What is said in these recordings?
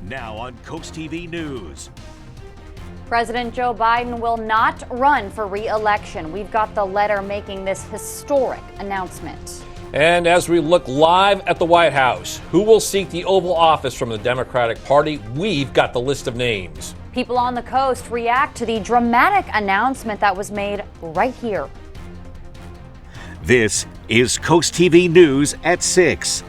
Now on CoastTV News. President Joe Biden will not run for re-election. We've got the letter making this historic announcement. And as we look live at the White House, who will seek the Oval Office from the Democratic Party? We've got the list of names. People on the coast react to the dramatic announcement that was made right here. This is CoastTV News at 6.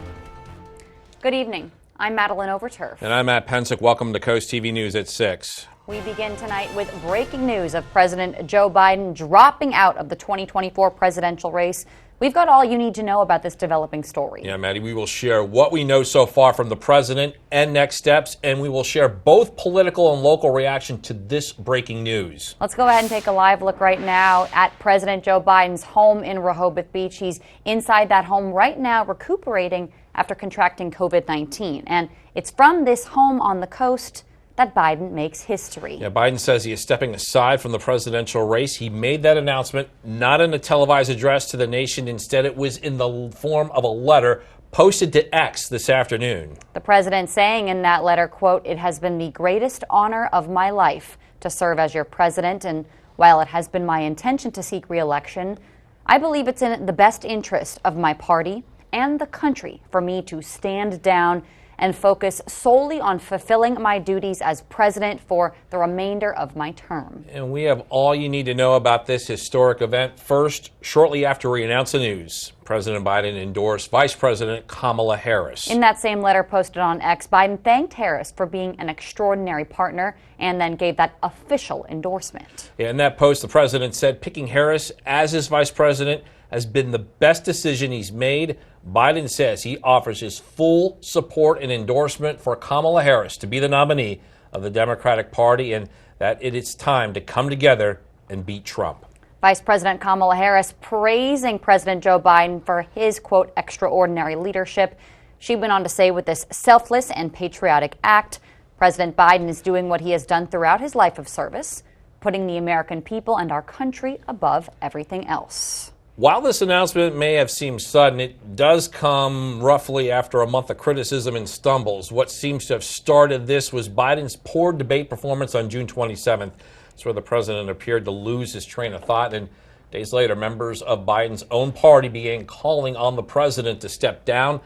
Good evening. I'm Madeline Overturf. And I'm Matt Pensick. Welcome to CoastTV News at 6. We begin tonight with breaking news of President Joe Biden dropping out of the 2024 presidential race. We've got all you need to know about this developing story. Yeah, Maddie, we will share what we know so far from the president and next steps, and we will share both political and local reaction to this breaking news. Let's go ahead and take a live look right now at President Joe Biden's home in Rehoboth Beach. He's inside that home right now recuperating after contracting COVID-19. And it's from this home on the coast that Biden makes history. Yeah, Biden says he is stepping aside from the presidential race. He made that announcement not in a televised address to the nation. Instead, it was in the form of a letter posted to X this afternoon. The president saying in that letter, quote, "It has been the greatest honor of my life to serve as your president. And while it has been my intention to seek re-election, I believe it's in the best interest of my party and the country for me to stand down and focus solely on fulfilling my duties as president for the remainder of my term." And we have all you need to know about this historic event. First, shortly after we announced the news, President Biden endorsed Vice President Kamala Harris. In that same letter posted on X, Biden thanked Harris for being an extraordinary partner and then gave that official endorsement. Yeah, in that post, the president said picking Harris as his vice president has been the best decision he's made. Biden says he offers his full support and endorsement for Kamala Harris to be the nominee of the Democratic Party, and that it is time to come together and beat Trump. Vice President Kamala Harris praising President Joe Biden for his, quote, extraordinary leadership. She went on to say, with this selfless and patriotic act, President Biden is doing what he has done throughout his life of service, putting the American people and our country above everything else. While this announcement may have seemed sudden, it does come roughly after a month of criticism and stumbles. What seems to have started this was Biden's poor debate performance on June 27th. That's where the president appeared to lose his train of thought. And days later, members of Biden's own party began calling on the president to step down.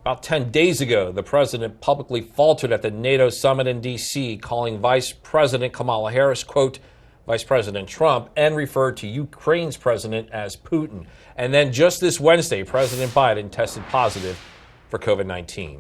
About 10 days ago, the president publicly faltered at the NATO summit in D.C., calling Vice President Kamala Harris, quote, Vice President Trump, and referred to Ukraine's president as Putin. And then just this Wednesday, President Biden tested positive for COVID-19.